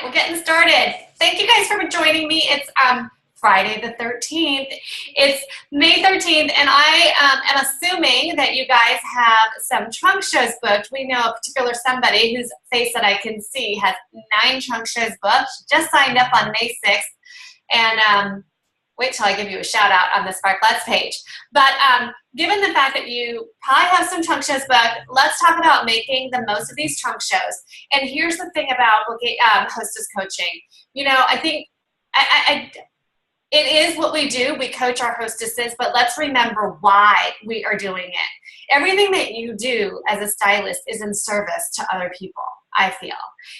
we're getting started. Thank you guys for joining me. It's Friday the 13th. It's May 13th, and I am assuming that you guys have some trunk shows booked. We know a particular somebody whose face that I can see has 9 trunk shows booked. She just signed up on May 6th, and wait till I give you a shout out on the Spark Let's page. But given the fact that you probably have some trunk shows booked, let's talk about making the most of these trunk shows. And here's the thing about hostess coaching. You know, I think it is what we do. We coach our hostesses, but let's remember why we are doing it. Everything that you do as a stylist is in service to other people, I feel.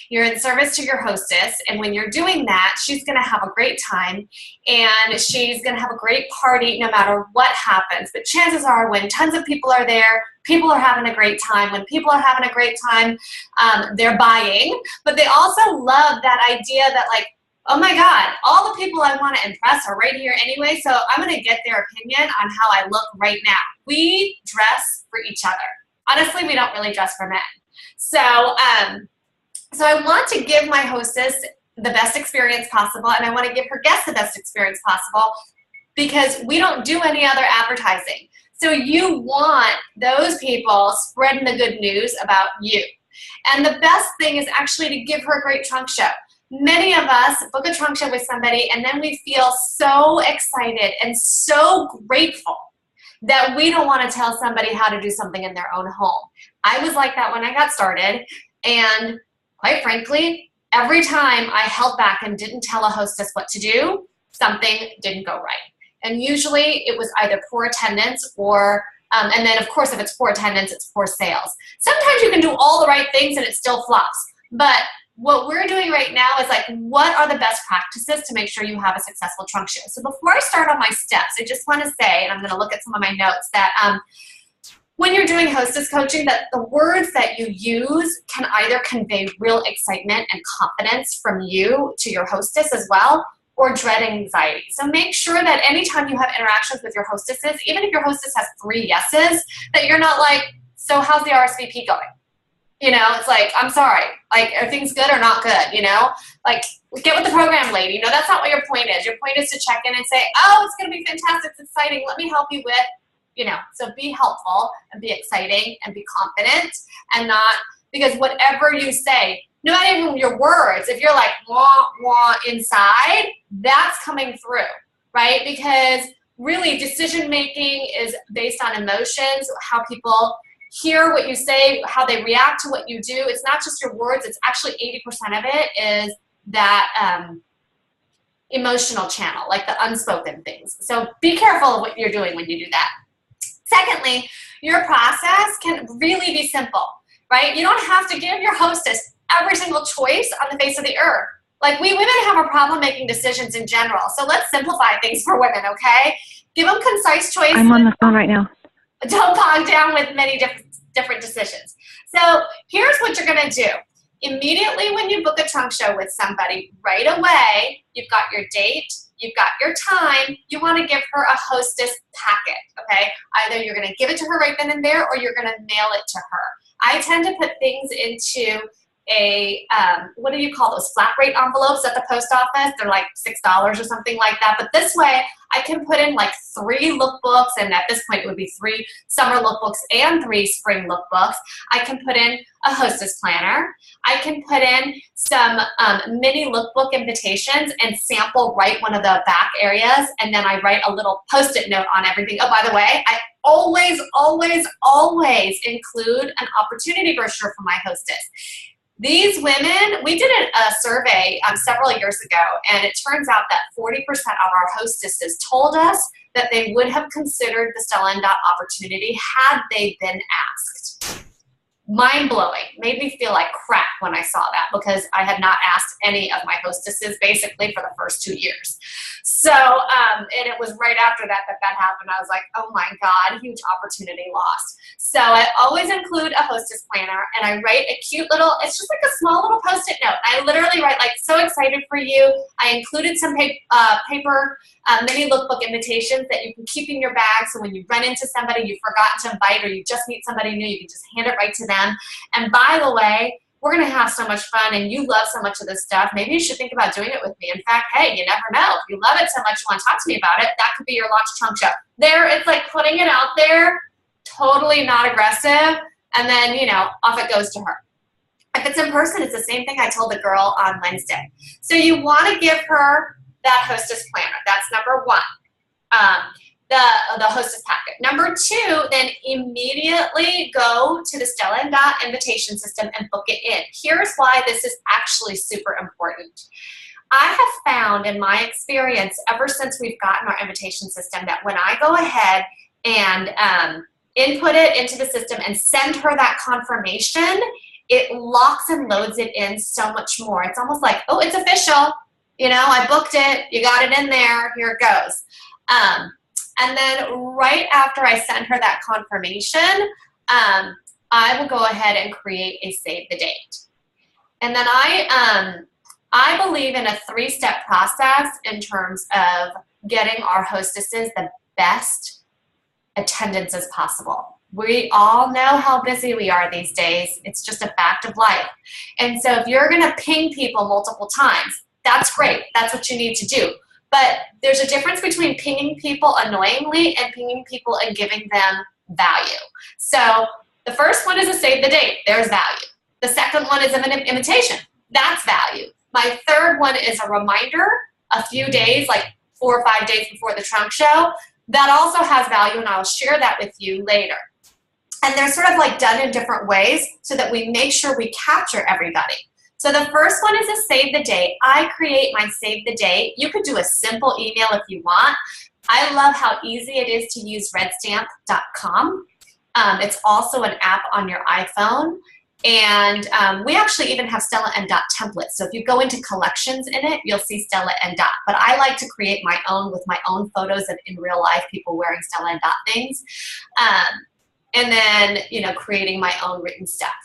You're in service to your hostess, and when you're doing that, she's going to have a great time, and she's going to have a great party no matter what happens. But chances are when tons of people are there, people are having a great time. When people are having a great time, they're buying. But they also love that idea that, like, oh my God, all the people I want to impress are right here anyway, so I'm going to get their opinion on how I look right now. We dress for each other. Honestly, we don't really dress for men. So I want to give my hostess the best experience possible, and I want to give her guests the best experience possible because we don't do any other advertising. So you want those people spreading the good news about you. And the best thing is actually to give her a great trunk show. Many of us book a trunk show with somebody, and then we feel so excited and so grateful that we don't want to tell somebody how to do something in their own home. I was like that when I got started, and quite frankly, every time I held back and didn't tell a hostess what to do, something didn't go right. And usually it was either poor attendance or, and then of course if it's poor attendance, it's poor sales. Sometimes you can do all the right things and it still flops, but what we're doing right now is like, what are the best practices to make sure you have a successful trunk show? So before I start on my steps, I just want to say, and I'm going to look at some of my notes, that when you're doing hostess coaching, that the words that you use can either convey real excitement and confidence from you to your hostess as well, or dread and anxiety. So make sure that anytime you have interactions with your hostesses, even if your hostess has 3 yeses, that you're not like, so how's the RSVP going? You know, it's like, I'm sorry, like, are things good or not good, you know? Like, get with the program, lady. You know, that's not what your point is. Your point is to check in and say, oh, it's going to be fantastic, it's exciting, let me help you with, you know. So be helpful and be exciting and be confident, and not, because whatever you say, no matter even your words, if you're like, wah, wah inside, that's coming through, right? Because really decision-making is based on emotions, how people hear what you say, how they react to what you do. It's not just your words, it's actually 80% of it is that emotional channel, like the unspoken things. So be careful of what you're doing when you do that. Secondly, your process can really be simple, right? You don't have to give your hostess every single choice on the face of the earth. Like, we women have a problem making decisions in general, so let's simplify things for women, okay? Give them concise choices. I'm on the phone right now. Don't bog down with many different decisions. So here's what you're going to do. Immediately when you book a trunk show with somebody, right away, you've got your date, you've got your time, you want to give her a hostess packet, okay? Either you're going to give it to her right then and there, or you're going to mail it to her. I tend to put things into a, what do you call those, flat rate envelopes at the post office? They're like $6 or something like that. But this way, I can put in like 3 lookbooks, and at this point it would be 3 summer lookbooks and 3 spring lookbooks. I can put in a hostess planner. I can put in some mini lookbook invitations and sample write one of the back areas, and then I write a little Post-it note on everything. Oh, by the way, I always, always, always include an opportunity brochure for my hostess. These women, we did a survey several years ago, and it turns out that 40% of our hostesses told us that they would have considered the Stella & Dot opportunity had they been asked. Mind-blowing. Made me feel like crap when I saw that, because I had not asked any of my hostesses basically for the first 2 years. So, and it was right after that happened. I was like, oh my God, huge opportunity lost. So I always include a hostess planner, and I write a cute little, it's just like a small little Post-it note. I literally write like, so excited for you. I included some paper mini lookbook invitations that you can keep in your bag, so when you run into somebody you've forgotten to invite, or you just meet somebody new, you can just hand it right to them. And by the way, we're going to have so much fun, and you love so much of this stuff. Maybe you should think about doing it with me. In fact, hey, you never know. If you love it so much you want to talk to me about it, that could be your launch trunk show. There, it's like putting it out there, totally not aggressive, and then, you know, off it goes to her. If it's in person, it's the same thing I told the girl on Wednesday. So you want to give her that Hostess planner. That's number one, the Hostess packet. Number two, then immediately go to the Stella and Dot invitation system and book it in. Here's why this is actually super important. I have found in my experience, ever since we've gotten our invitation system, that when I go ahead and input it into the system and send her that confirmation, it locks and loads it in so much more. It's almost like, oh, it's official. You know, I booked it. You got it in there. Here it goes. And then right after I send her that confirmation, I will go ahead and create a save the date. And then I believe in a 3-step process in terms of getting our hostesses the best attendance as possible. We all know how busy we are these days. It's just a fact of life. And so if you're going to ping people multiple times, that's great. That's what you need to do. But there's a difference between pinging people annoyingly and pinging people and giving them value. So the first one is a save the date. There's value. The second one is an invitation. That's value. My third one is a reminder a few days, like 4 or 5 days before the trunk show. That also has value, and I'll share that with you later. And they're sort of like done in different ways so that we make sure we capture everybody. So the first one is a save the date. I create my save the date. You could do a simple email if you want. I love how easy it is to use redstamp.com. It's also an app on your iPhone. And we actually even have Stella and Dot templates. So if you go into collections in it, you'll see Stella and Dot. But I like to create my own with my own photos of in real life people wearing Stella and Dot things. And then, you know, creating my own written stuff.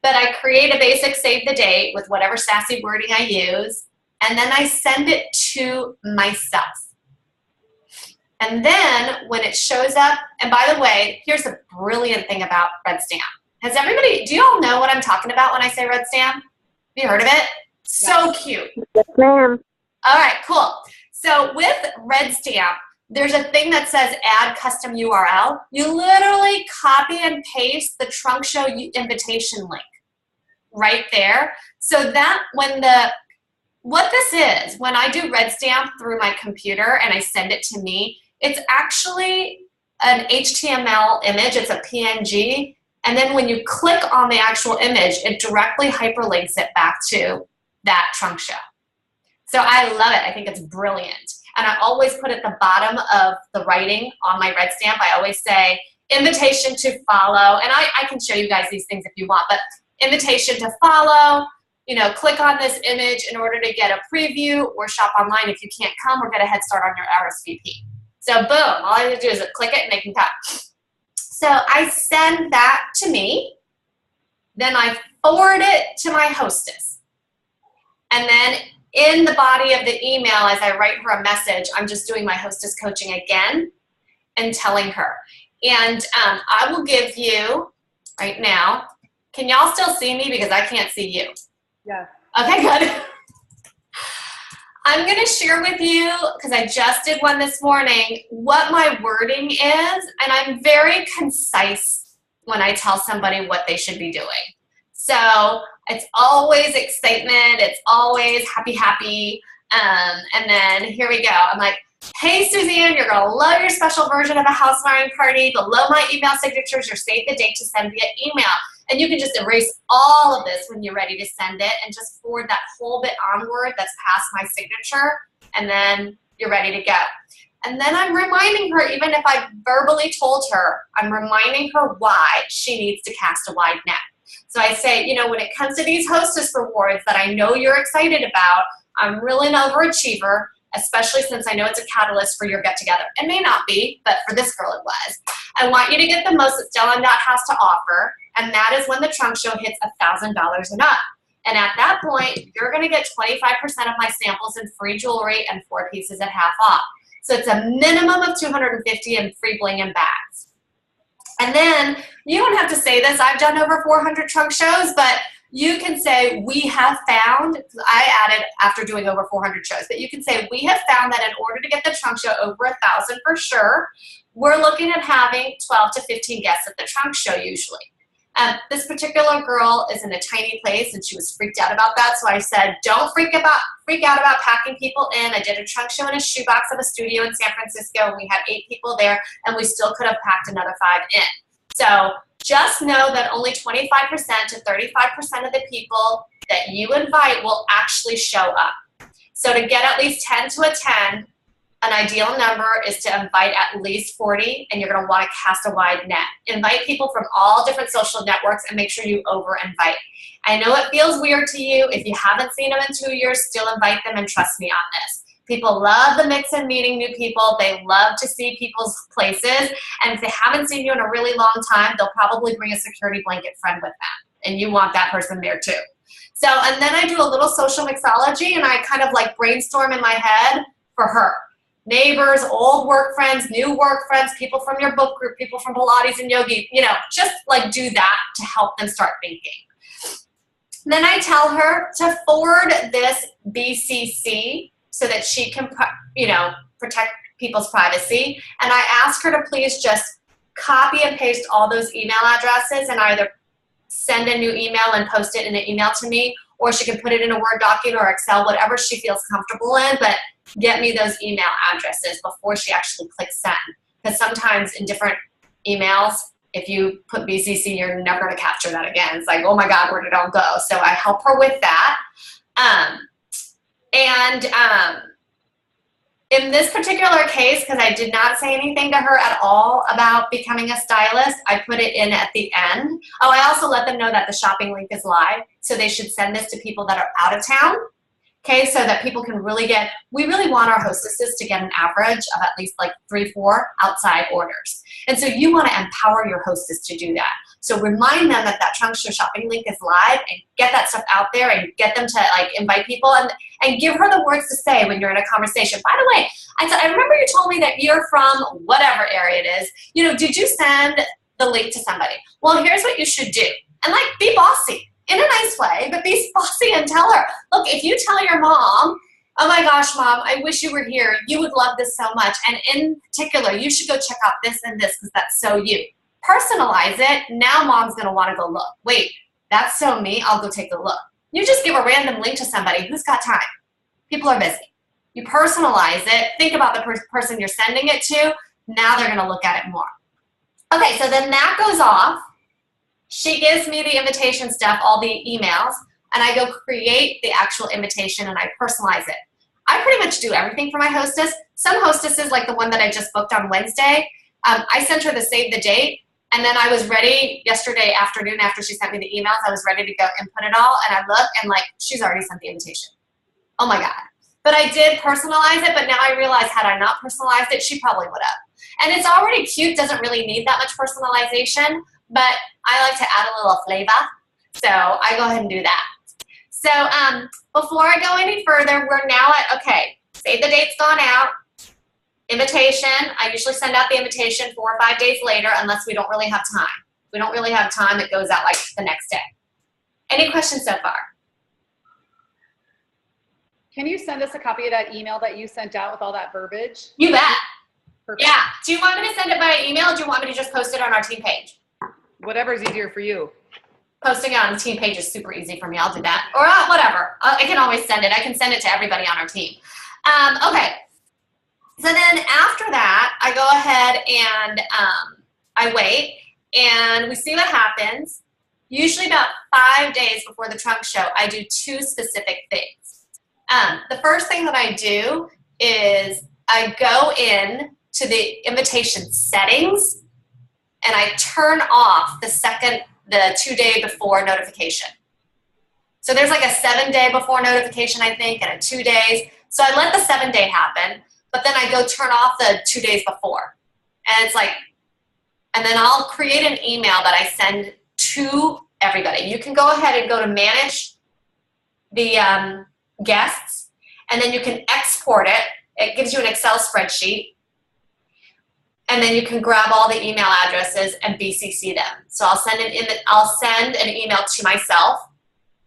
But I create a basic save the date with whatever sassy wording I use, and then I send it to myself. And then when it shows up, and by the way, here's a brilliant thing about Red Stamp. Has everybody, do you all know what I'm talking about when I say Red Stamp? Have you heard of it? So cute. Yes, ma'am. All right, cool. So with Red Stamp, there's a thing that says add custom URL. You literally copy and paste the trunk show invitation link right there. So that what this is, when I do Red Stamp through my computer and I send it to me, it's actually an HTML image. It's a PNG. And then when you click on the actual image, it directly hyperlinks it back to that trunk show. So I love it. I think it's brilliant. And I always put at the bottom of the writing on my Red Stamp, I always say, invitation to follow. And I can show you guys these things if you want, but invitation to follow, you know, click on this image in order to get a preview or shop online. If you can't come or get a head start on your RSVP. So boom, all I have to do is click it and they can come. So I send that to me, then I forward it to my hostess. And then in the body of the email, as I write her a message, I'm just doing my hostess coaching again and telling her. And I will give you right now, can y'all still see me because I can't see you? Yes. Okay, good. I'm gonna share with you, because I just did one this morning, what my wording is, and I'm very concise when I tell somebody what they should be doing. So it's always excitement, it's always happy, and then here we go. I'm like, hey Suzanne, you're gonna love your special version of a housewarming party. Below my email signatures, your save the date to send via email. And you can just erase all of this when you're ready to send it and just forward that whole bit onward that's past my signature, and then you're ready to go. And then I'm reminding her, even if I verbally told her, I'm reminding her why she needs to cast a wide net. So I say, you know, when it comes to these hostess rewards that I know you're excited about, I'm really an overachiever, especially since I know it's a catalyst for your get-together. It may not be, but for this girl it was. I want you to get the most that Stella and Dot has to offer, and that is when the trunk show hits $1,000 and up. And at that point, you're gonna get 25% of my samples in free jewelry and 4 pieces at half off. So it's a minimum of $250 in free bling and bags. And then, you don't have to say this, I've done over 400 trunk shows, but you can say, we have found, I added after doing over 400 shows, but you can say, we have found that in order to get the trunk show over 1,000 for sure, we're looking at having 12 to 15 guests at the trunk show usually. This particular girl is in a tiny place and she was freaked out about that. So I said, don't freak out about packing people in. I did a trunk show in a shoebox of a studio in San Francisco and we had 8 people there and we still could have packed another 5 in. So just know that only 25% to 35% of the people that you invite will actually show up. So to get at least 10 to attend, an ideal number is to invite at least 40, and you're going to want to cast a wide net. Invite people from all different social networks and make sure you over-invite. I know it feels weird to you. If you haven't seen them in 2 years, still invite them and trust me on this. People love the mix and meeting new people. They love to see people's places, and if they haven't seen you in a really long time, they'll probably bring a security blanket friend with them, and you want that person there too. So, and then I do a little social mixology, and I kind of like brainstorm in my head for her. Neighbors, old work friends, new work friends, people from your book group, people from Pilates and yogi, you know, just like do that to help them start thinking. Then I tell her to forward this BCC so that she can, you know, protect people's privacy. And I ask her to please just copy and paste all those email addresses and either send a new email and post it in an email to me, or she can put it in a Word document or Excel, whatever she feels comfortable in, but get me those email addresses before she actually clicks send. Because sometimes in different emails, if you put BCC, you're never going to capture that again. It's like, oh my God, where did it all go? So I help her with that. In this particular case, because I did not say anything to her at all about becoming a stylist, I put it in at the end. Oh, I also let them know that the shopping link is live, so they should send this to people that are out of town. Okay, so that people can really get, we really want our hostesses to get an average of at least like 3-4 outside orders. And so you want to empower your hostess to do that. So remind them that that trunk show shopping link is live and get that stuff out there and get them to like invite people and give her the words to say when you're in a conversation. By the way, I remember you told me that you're from whatever area it is. You know, did you send the link to somebody? Well, here's what you should do. And like, be bossy. In a nice way, but be bossy and tell her, look, if you tell your mom, oh my gosh, Mom, I wish you were here. You would love this so much. And in particular, you should go check out this and this because that's so you. Personalize it. Now Mom's going to want to go look. Wait, that's so me. I'll go take a look. You just give a random link to somebody who's got time. People are busy. You personalize it. Think about the person you're sending it to. Now they're going to look at it more. Okay, so then that goes off. She gives me the invitation stuff, all the emails, and I go create the actual invitation and I personalize it. I pretty much do everything for my hostess. Some hostesses, like the one that I just booked on Wednesday, I sent her the save the date, and then I was ready yesterday afternoon after she sent me the emails. I was ready to go input it all, and I look, and like, she's already sent the invitation. Oh my God. But I did personalize it, but now I realize had I not personalized it, she probably would have. And it's already cute, doesn't really need that much personalization, but I like to add a little flavor, so I go ahead and do that. So before I go any further, we're now at, okay, save the date's gone out, invitation. I usually send out the invitation 4 or 5 days later unless we don't really have time. If we don't really have time, it goes out like the next day. Any questions so far? Can you send us a copy of that email that you sent out with all that verbiage? You bet. Perfect. Yeah. Do you want me to send it by email or do you want me to just post it on our team page? Whatever's easier for you. Posting it on the team page is super easy for me. I'll do that. Or whatever. I can always send it. I can send it to everybody on our team. Okay. So then after that, I go ahead and I wait and we see what happens. Usually about 5 days before the trunk show, I do 2 specific things. The first thing that I do is I go in to the invitation settings and I turn off the 2-day before notification. So there's like a 7-day before notification, I think, and a 2 days. So I let the 7-day happen, but then I go turn off the 2 days before. And it's like, and then I'll create an email that I send to everybody. You can go ahead and go to manage the guests, and then you can export it. It gives you an Excel spreadsheet. And then you can grab all the email addresses and BCC them. So I'll send an email to myself,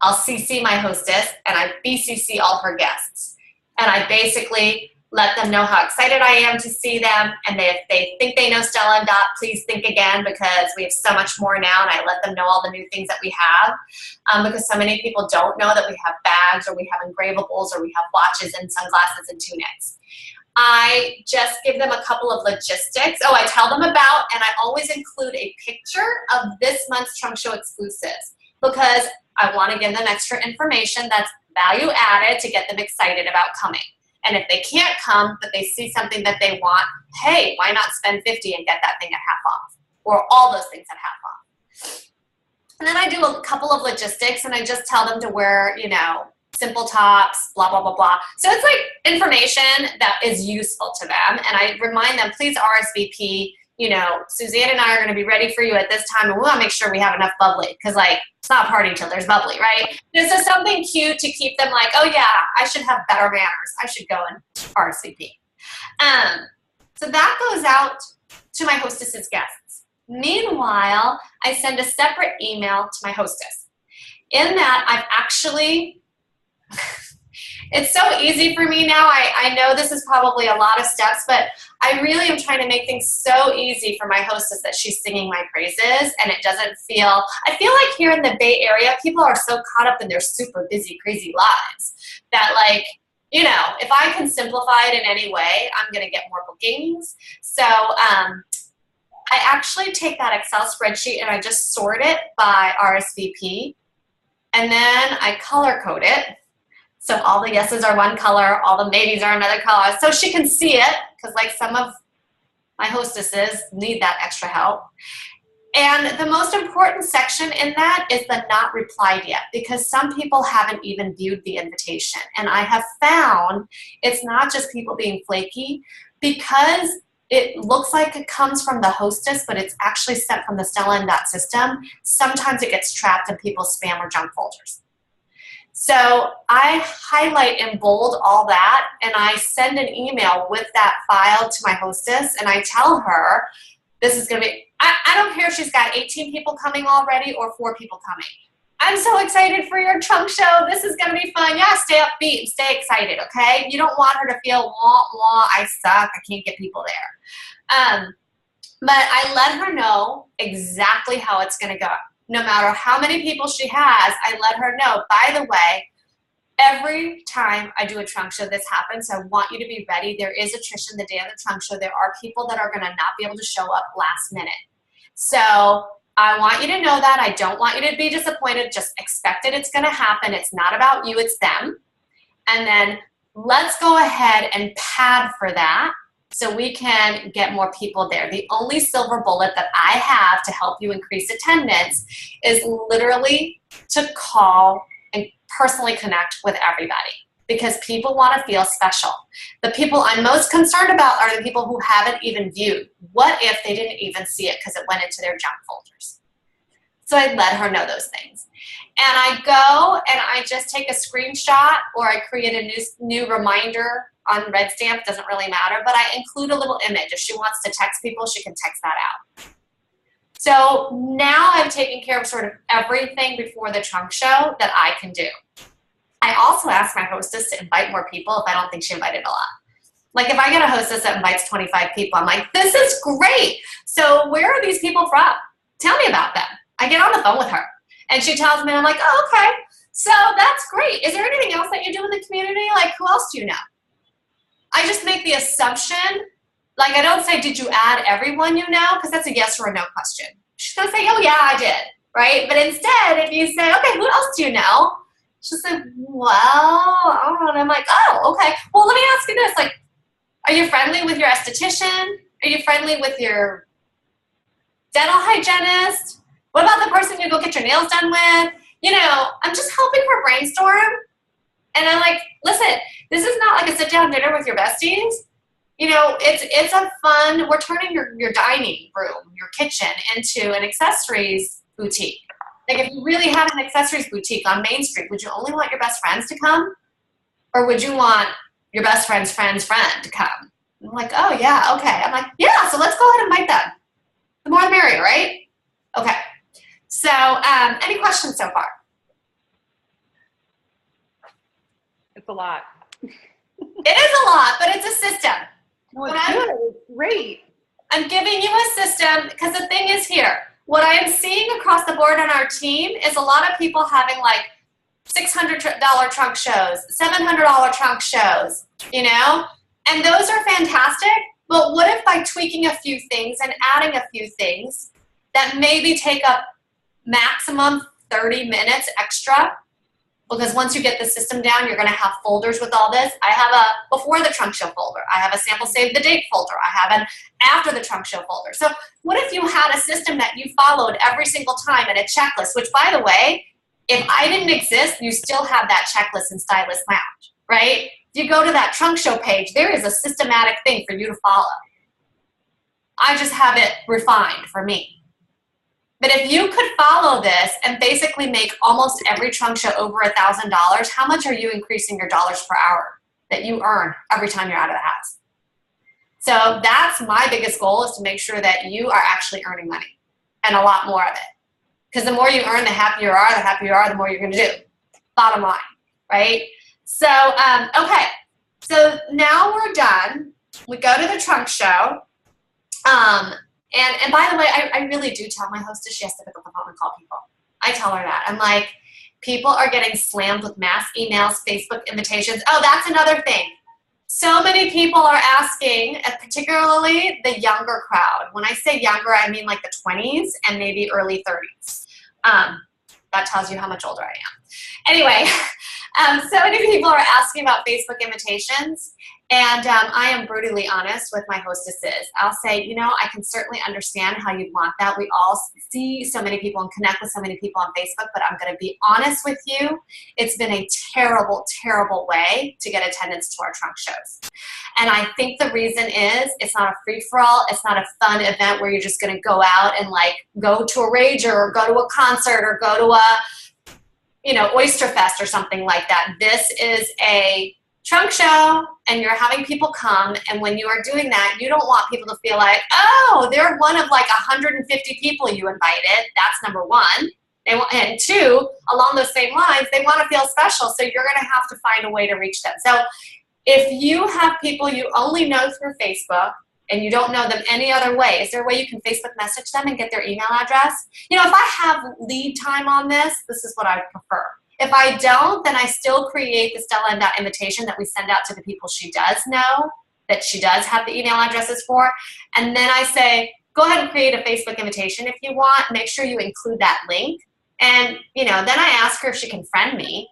I'll CC my hostess, and I BCC all her guests. And I basically let them know how excited I am to see them. And if they think they know Stella and Dot, please think again, because we have so much more now. And I let them know all the new things that we have, because so many people don't know that we have bags, or we have engravables, or we have watches and sunglasses and tunics. I just give them a couple of logistics. Oh, I tell them about, and I always include a picture of this month's Trunk Show exclusives, because I want to give them extra information that's value added to get them excited about coming. And if they can't come, but they see something that they want, hey, why not spend $50 and get that thing at half off? Or all those things at half off. And then I do a couple of logistics, and I just tell them to wear, you know, simple tops, blah, blah, blah, blah. So it's like information that is useful to them. And I remind them, please RSVP. You know, Suzanne and I are going to be ready for you at this time, and we want to make sure we have enough bubbly, because, like, it's not a party until there's bubbly, right? This is something cute to keep them like, oh, yeah, I should have better manners. I should go and RSVP. So that goes out to my hostess's guests. Meanwhile, I send a separate email to my hostess. In that, I've actually... It's so easy for me now. I know this is probably a lot of steps, but I really am trying to make things so easy for my hostess that she's singing my praises, and it doesn't feel, I feel like here in the Bay Area, people are so caught up in their super busy, crazy lives that, like, you know, if I can simplify it in any way, I'm going to get more bookings. So I actually take that Excel spreadsheet and I just sort it by RSVP, and then I color code it. So all the yeses are one color, all the maybes are another color, so she can see it, because like some of my hostesses need that extra help. And the most important section in that is the not replied yet, because some people haven't even viewed the invitation. And I have found it's not just people being flaky, because it looks like it comes from the hostess, but it's actually sent from the Stella and Dot system. Sometimes it gets trapped in people's spam or junk folders. So I highlight and bold all that, and I send an email with that file to my hostess, and I tell her this is going to be, I don't care if she's got 18 people coming already or 4 people coming. I'm so excited for your trunk show. This is going to be fun. Yeah, stay upbeat and stay excited, okay? You don't want her to feel, wah, wah, I suck, I can't get people there. But I let her know exactly how it's going to go. No matter how many people she has, I let her know, by the way, every time I do a trunk show, this happens. So I want you to be ready. There is attrition the day of the trunk show. There are people that are going to not be able to show up last minute. So I want you to know that. I don't want you to be disappointed. Just expect it. It's going to happen. It's not about you. It's them. And then let's go ahead and pad for that, so we can get more people there. The only silver bullet that I have to help you increase attendance is literally to call and personally connect with everybody, because people want to feel special. The people I'm most concerned about are the people who haven't even viewed. What if they didn't even see it because it went into their junk folders? So I let her know those things. And I go and I just take a screenshot, or I create a new reminder on red stamp, doesn't really matter, but I include a little image. If she wants to text people, she can text that out. So now I've taken care of sort of everything before the trunk show that I can do. I also ask my hostess to invite more people if I don't think she invited a lot. Like if I get a hostess that invites 25 people, I'm like, this is great. So where are these people from? Tell me about them. I get on the phone with her and she tells me, I'm like, oh, okay. So that's great. Is there anything else that you do in the community? Like, who else do you know? I just make the assumption, like I don't say, did you add everyone you know? Because that's a yes or a no question. She's going to say, oh yeah, I did, right? But instead, if you say, okay, who else do you know? She'll say, well, I don't know. And I'm like, oh, okay. Well, let me ask you this. Like, are you friendly with your esthetician? Are you friendly with your dental hygienist? What about the person you go get your nails done with? You know, I'm just helping her brainstorm. And I'm like, listen, this is not like a sit-down dinner with your besties. You know, it's a fun, we're turning your dining room, your kitchen, into an accessories boutique. Like if you really have an accessories boutique on Main Street, would you only want your best friends to come? Or would you want your best friend's friend's friend to come? I'm like, oh yeah, okay. I'm like, yeah, so let's go ahead and invite them. The more the merrier, right? Okay. So any questions so far? It's a lot. It is a lot, but it's a system. No, it's good. It's great. I'm giving you a system because the thing is here, what I am seeing across the board on our team is a lot of people having like $600 trunk shows, $700 trunk shows, you know? And those are fantastic, but what if by tweaking a few things and adding a few things that maybe take up maximum 30 minutes extra? Because once you get the system down, you're gonna have folders with all this. I have a before the trunk show folder. I have a sample save the date folder. I have an after the trunk show folder. So what if you had a system that you followed every single time and a checklist, which by the way, if I didn't exist, you still have that checklist in Stylist Lounge, right? If you go to that trunk show page, there is a systematic thing for you to follow. I just have it refined for me. But if you could follow this and basically make almost every trunk show over $1,000, how much are you increasing your dollars per hour that you earn every time you're out of the house? So that's my biggest goal, is to make sure that you are actually earning money, and a lot more of it. Because the more you earn, the happier you are, the more you're going to do. Bottom line, right? So, okay. So now we're done. We go to the trunk show. And by the way, I really do tell my hostess she has to pick up the phone and call people. I tell her that. I'm like, people are getting slammed with mass emails, Facebook invitations. Oh, that's another thing. So many people are asking, particularly the younger crowd. When I say younger, I mean like the 20s and maybe early 30s. That tells you how much older I am. Anyway, so many people are asking about Facebook invitations. And I am brutally honest with my hostesses. I'll say, you know, I can certainly understand how you'd want that. We all see so many people and connect with so many people on Facebook, but I'm going to be honest with you. It's been a terrible, terrible way to get attendance to our trunk shows. And I think the reason is it's not a free-for-all. It's not a fun event where you're just going to go out and like go to a rager or go to a concert or go to a, you know, Oyster Fest or something like that. This is a trunk show, and you're having people come, and when you are doing that, you don't want people to feel like, oh, they're one of like 150 people you invited. That's number one. And two, along those same lines, they want to feel special, so you're going to have to find a way to reach them. So if you have people you only know through Facebook and you don't know them any other way, is there a way you can Facebook message them and get their email address? You know, if I have lead time on this, this is what I prefer. If I don't, then I still create the Stella invitation that we send out to the people she does know, that she does have the email addresses for. And then I say, go ahead and create a Facebook invitation if you want. Make sure you include that link. And, you know, then I ask her if she can friend me.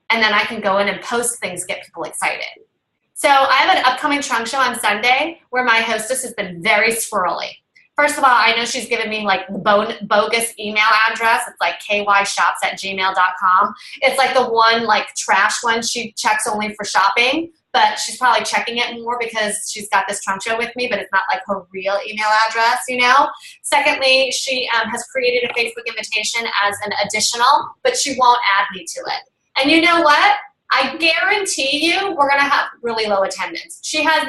And then I can go in and post things, get people excited. So I have an upcoming trunk show on Sunday where my hostess has been very squirrely. First of all, I know she's given me like bogus email address. It's like kyshops@gmail.com. It's like the one like trash one she checks only for shopping, but she's probably checking it more because she's got this trunk show with me, but it's not like her real email address, you know? Secondly, she has created a Facebook invitation as an additional, but she won't add me to it. And you know what? I guarantee you we're going to have really low attendance. She has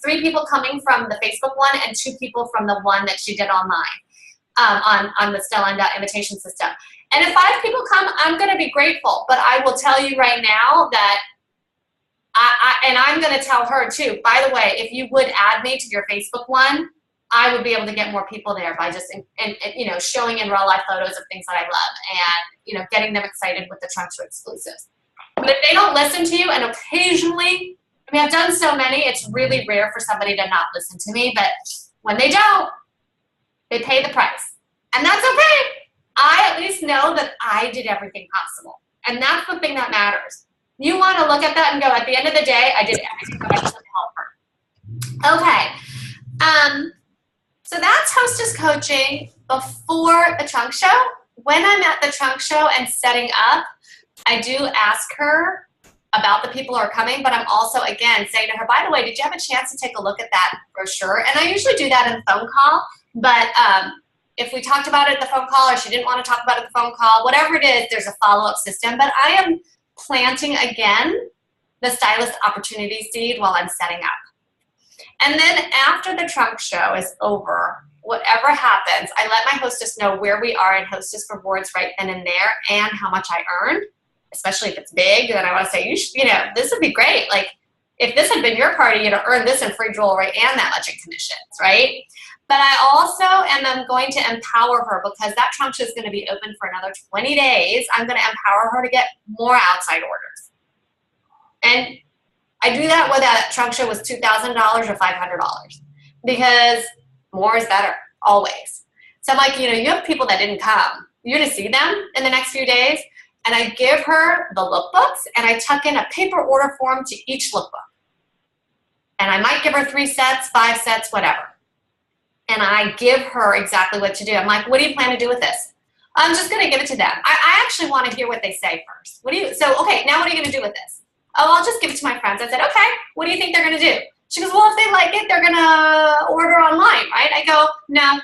3 people coming from the Facebook one and 2 people from the one that she did online on the Stella invitation system. And if 5 people come, I'm going to be grateful. But I will tell you right now that, and I'm going to tell her too, by the way, if you would add me to your Facebook one, I would be able to get more people there by just, you know, showing in real life photos of things that I love and, you know, getting them excited with the trunk show exclusives. But if they don't listen to you, and occasionally, I mean, I've done so many, it's really rare for somebody to not listen to me, but when they don't, they pay the price. And that's okay. I at least know that I did everything possible. And that's the thing that matters. You want to look at that and go, at the end of the day, I did everything that I could to help her. Okay. So that's hostess coaching before the trunk show. When I'm at the trunk show and setting up, I do ask her about the people who are coming, but I'm also, again, saying to her, by the way, did you have a chance to take a look at that brochure? And I usually do that in the phone call, but if we talked about it at the phone call or she didn't want to talk about it at the phone call, whatever it is, there's a follow-up system. But I am planting, again, the stylist opportunity seed while I'm setting up. And then after the trunk show is over, whatever happens, I let my hostess know where we are in hostess rewards right then and there and how much I earned. especially if it's big, then I want to say, you know, this would be great. Like, if this had been your party, you'd have earned this in free jewelry and that much in commissions, right? But I also am going to empower her because that trunk show is going to be open for another 20 days. I'm going to empower her to get more outside orders. And I do that whether that trunk show was $2,000 or $500 because more is better, always. So I'm like, you know, you have people that didn't come. You're going to see them in the next few days. And I give her the lookbooks and I tuck in a paper order form to each lookbook. And I might give her 3 sets, 5 sets, whatever. And I give her exactly what to do. I'm like, what do you plan to do with this? I'm just going to give it to them. I actually want to hear what they say first. Okay, now what are you going to do with this? Oh, I'll just give it to my friends. I said, okay, what do you think they're going to do? She goes, well, if they like it, they're going to order online, right? I go, no,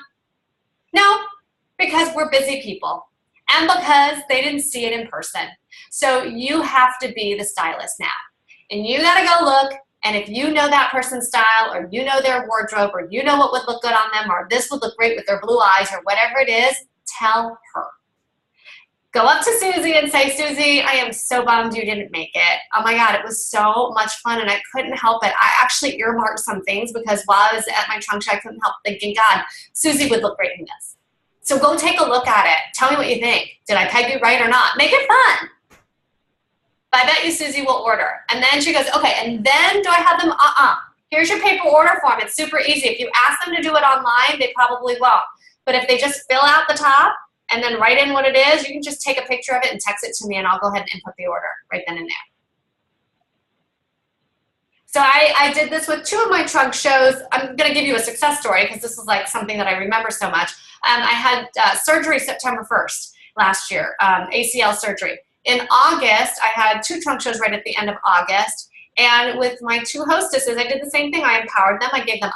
because we're busy people and because they didn't see it in person. So you have to be the stylist now. And you got to go look. And if you know that person's style or you know their wardrobe or you know what would look good on them or this would look great with their blue eyes or whatever it is, tell her. Go up to Susie and say, Susie, I am so bummed you didn't make it. Oh my God, it was so much fun and I couldn't help it. I actually earmarked some things because while I was at my trunk show, I couldn't help thinking, God, Susie would look great in this. So go take a look at it. Tell me what you think. Did I peg you right or not? Make it fun. But I bet you Susie will order. And then she goes, okay, and then do I have them? Here's your paper order form. It's super easy. If you ask them to do it online, they probably won't. But if they just fill out the top and then write in what it is, you can just take a picture of it and text it to me and I'll go ahead and input the order right then and there. So I did this with 2 of my trunk shows. I'm going to give you a success story because this is like something that I remember so much. I had surgery September 1st last year, ACL surgery. In August, I had 2 trunk shows right at the end of August. And with my 2 hostesses, I did the same thing. I empowered them. I gave them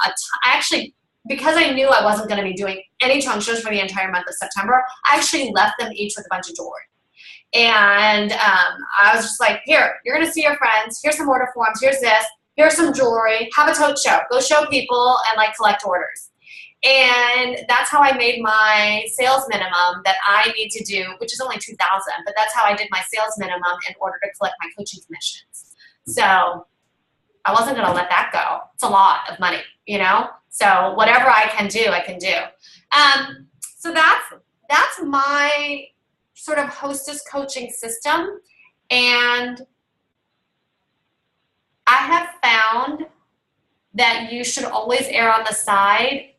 actually, because I knew I wasn't going to be doing any trunk shows for the entire month of September, I actually left them each with a bunch of jewelry. And I was just like, here, you're going to see your friends. Here's some order forms. Here's this. Here's some jewelry. Have a tote show. Go show people and like collect orders. And that's how I made my sales minimum that I need to do, which is only $2,000, but that's how I did my sales minimum in order to collect my coaching commissions. So I wasn't going to let that go. It's a lot of money, you know? So whatever I can do, I can do. So that's my sort of hostess coaching system. And I have found that you should always err on the side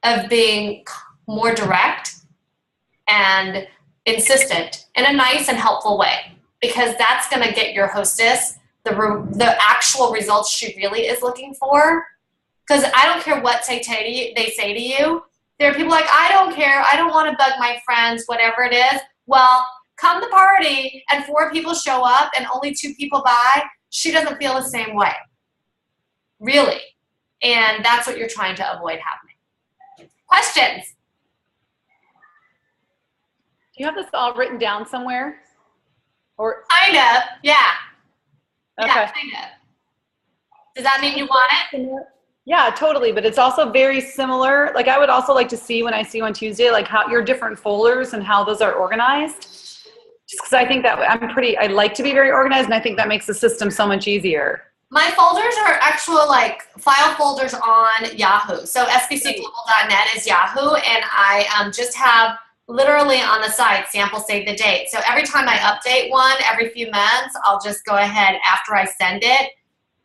of being more direct and insistent in a nice and helpful way, because that's going to get your hostess the actual results she really is looking for. Because I don't care what they say to you. There are people like, I don't care. I don't want to bug my friends, whatever it is. Well, come the party and 4 people show up and only 2 people buy. She doesn't feel the same way. Really. And that's what you're trying to avoid happening. Questions? Do you have this all written down somewhere? Or kind of, yeah. Okay. Yeah, kind of. Does that mean you want it? Yeah, totally. But it's also very similar. Like I would also like to see when I see you on Tuesday, like how your different folders and how those are organized. Just because I think that I like to be very organized, and I think that makes the system so much easier. My folders are actual like file folders on Yahoo. So sbcglobal.net is Yahoo, and I just have literally on the side sample save the date. So every time I update one, every few months, I'll just go ahead after I send it,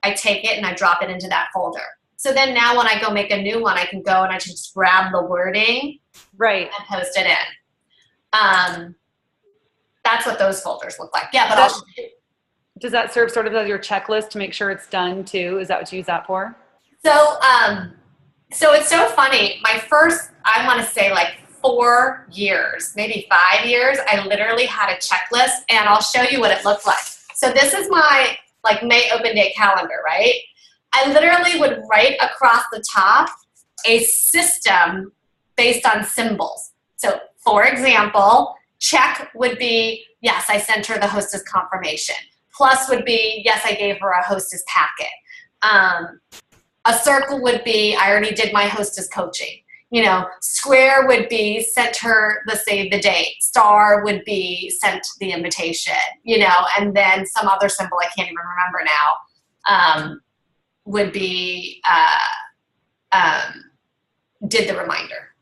I take it and I drop it into that folder. So then now when I go make a new one, I can go and I can just grab the wording right and post it in. That's what those folders look like. Yeah, but does that serve sort of as your checklist to make sure it's done too? Is that what you use that for? So, so it's so funny. My first, I want to say like 4 years, maybe 5 years, I literally had a checklist, and I'll show you what it looked like. So this is my like May open day calendar, right? I literally would write across the top a system based on symbols. So for example, check would be, yes, I sent her the hostess confirmation. Plus would be, yes, I gave her a hostess packet. A circle would be, I already did my hostess coaching. You know, square would be sent her the save the date. Star would be sent the invitation, you know, and then some other symbol I can't even remember now would be did the reminder.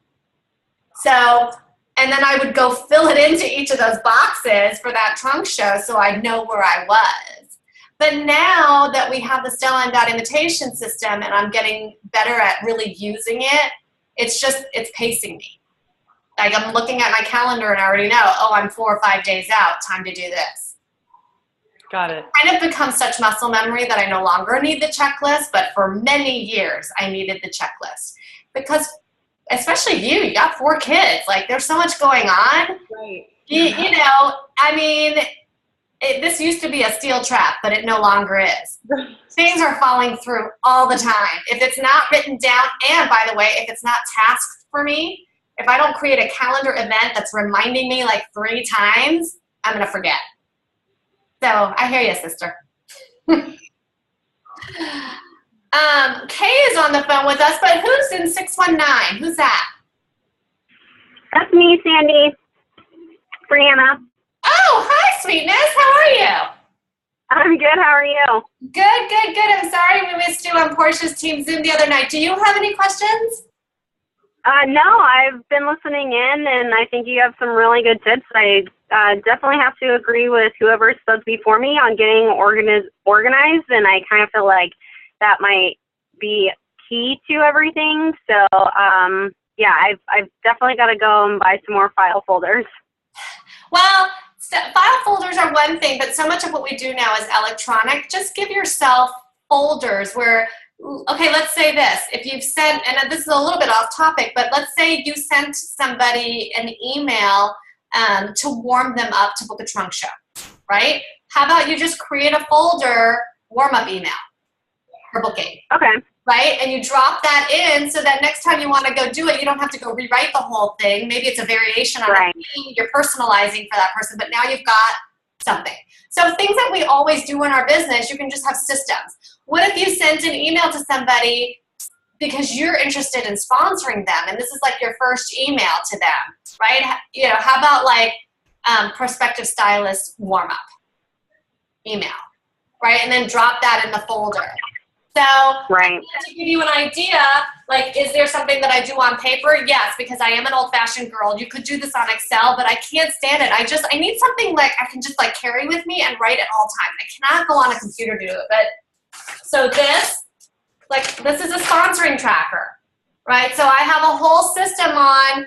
So, and then I would go fill it into each of those boxes for that trunk show so I'd know where I was. But now that we have the Stella and Dot invitation system and I'm getting better at really using it, it's pacing me. Like I'm looking at my calendar and I already know, oh, I'm 4 or 5 days out, time to do this. Got it. Kind of becomes such muscle memory that I no longer need the checklist, but for many years I needed the checklist. Because especially you got 4 kids, like there's so much going on. Right. You know, I mean, this used to be a steel trap, but it no longer is. Things are falling through all the time. If it's not written down, and by the way, if it's not tasked for me, if I don't create a calendar event that's reminding me like 3 times, I'm going to forget. So I hear you, sister. Kay is on the phone with us, but who's in 619? Who's that? That's me, Sandy. Brianna. Oh, hi, sweetness. How are you? I'm good. How are you? Good, good, good. I'm sorry we missed you on Portia's Team Zoom the other night. Do you have any questions? No, I've been listening in, and I think you have some really good tips. I definitely have to agree with whoever spoke before me on getting organized, and I kind of feel like that might be key to everything. So, yeah, I've definitely got to go and buy some more file folders. Well, file folders are one thing, but so much of what we do now is electronic. Just give yourself folders where, okay, let's say this. If you've sent, and this is a little bit off topic, but let's say you sent somebody an email to warm them up to book a trunk show, right? How about you just create a folder, warm-up email for booking. Okay. Right? And you drop that in so that next time you want to go do it, you don't have to go rewrite the whole thing. Maybe it's a variation on a theme you're personalizing for that person, but now you've got something. So things that we always do in our business, you can just have systems. What if you sent an email to somebody because you're interested in sponsoring them and this is like your first email to them, right? You know, how about like prospective stylist warm-up email, right? And then drop that in the folder. So to give you an idea, like, is there something that I do on paper? Yes, because I am an old-fashioned girl. You could do this on Excel, but I can't stand it. I need something like I can just like carry with me and write at all times. I cannot go on a computer to do it. But so this is a sponsoring tracker, right? So I have a whole system on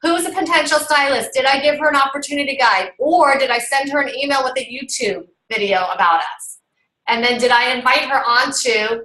who's a potential stylist. Did I give her an opportunity guide, or did I send her an email with a YouTube video about us? And then did I invite her onto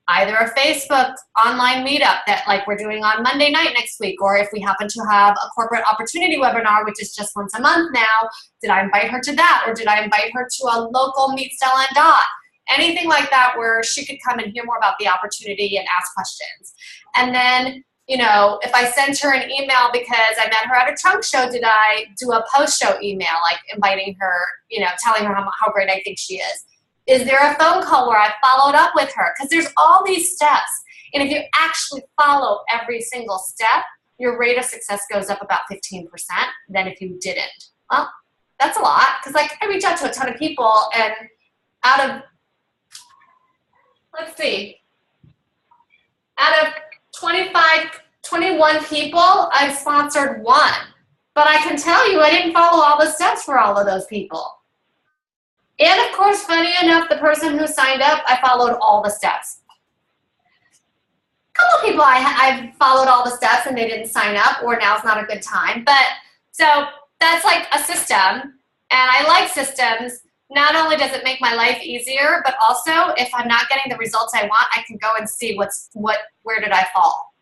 either a Facebook online meetup that like we're doing on Monday night next week, or if we happen to have a corporate opportunity webinar, which is just once a month now, did I invite her to that? Or did I invite her to a local Meet Stella and Dot? Anything like that where she could come and hear more about the opportunity and ask questions. And then, you know, if I sent her an email because I met her at a trunk show, did I do a post-show email, like inviting her, you know, telling her how great I think she is? Is there a phone call where I followed up with her? Because there's all these steps. And if you actually follow every single step, your rate of success goes up about 15% than if you didn't. Well, that's a lot. Because like I reach out to a ton of people and out of 21 people, I've sponsored 1. But I can tell you I didn't follow all the steps for all of those people. And of course, funny enough, the person who signed up, I followed all the steps. A couple of people I've followed all the steps and they didn't sign up, or now's not a good time. But so that's like a system, and I like systems. Not only does it make my life easier, but also if I'm not getting the results I want, I can go and see where did I fall?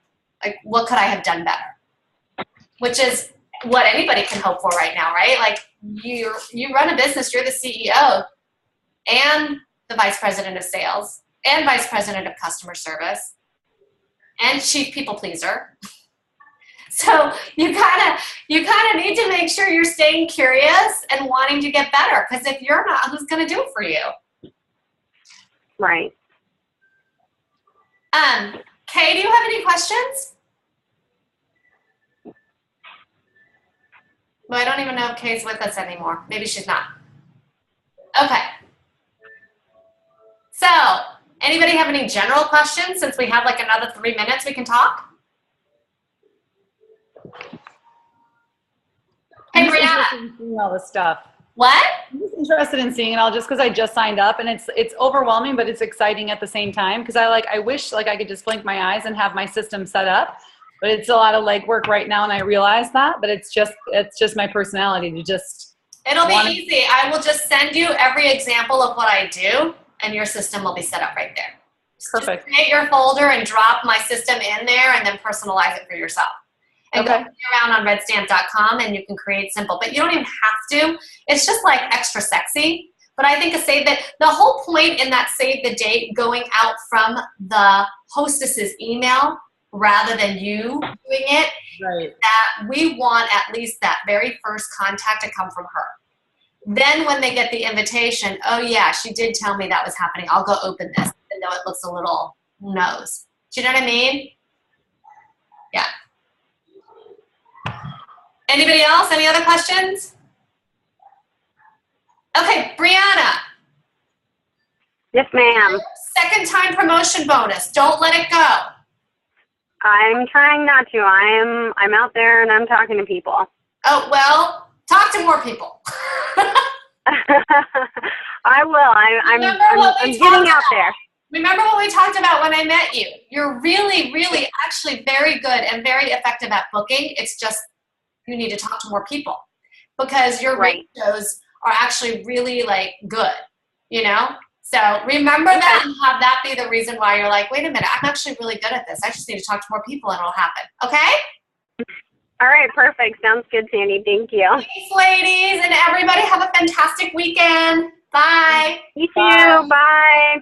Like, what could I have done better? Which is what anybody can hope for right now, right? Like you run a business, you're the CEO and the vice president of sales and vice president of customer service and chief people pleaser. So you kind of need to make sure you're staying curious and wanting to get better, because if you're not, who's going to do it for you? Right. Kay, do you have any questions? Well, I don't even know if Kay's with us anymore. Maybe she's not. Okay. So, anybody have any general questions since we have like another 3 minutes we can talk? Hey, Brianna. Seeing all this stuff. What? I'm just interested in seeing it all just because I just signed up, and it's overwhelming, but it's exciting at the same time because I wish like I could just blink my eyes and have my system set up, but it's a lot of legwork right now, and I realize that. But it's just my personality to just. It'll be easy. I will just send you every example of what I do, and your system will be set up right there. Perfect. Just create your folder and drop my system in there, and then personalize it for yourself. And go around on redstamp.com and you can create simple, but you don't even have to. It's just like extra sexy. But I think the whole point in that save the date going out from the hostess's email rather than you doing it, right, that we want at least that very first contact to come from her. Then when they get the invitation, oh yeah, she did tell me that was happening. I'll go open this, even though it looks a little, who knows. Do you know what I mean? Yeah. Anybody else? Any other questions? Okay, Brianna. Yes, ma'am. Second time promotion bonus. Don't let it go. I'm trying not to. I'm out there and I'm talking to people. Oh, well, talk to more people. I will. I'm getting out there. Remember what we talked about when I met you. You're really, really actually very good and very effective at booking. It's just you need to talk to more people because your ratios are actually really like good, you know? So remember that and have that be the reason why you're like, wait a minute, I'm actually really good at this. I just need to talk to more people and it'll happen. Okay? All right, perfect. Sounds good, Sandy. Thank you. Thanks, ladies, and everybody have a fantastic weekend. Bye. You too. Bye.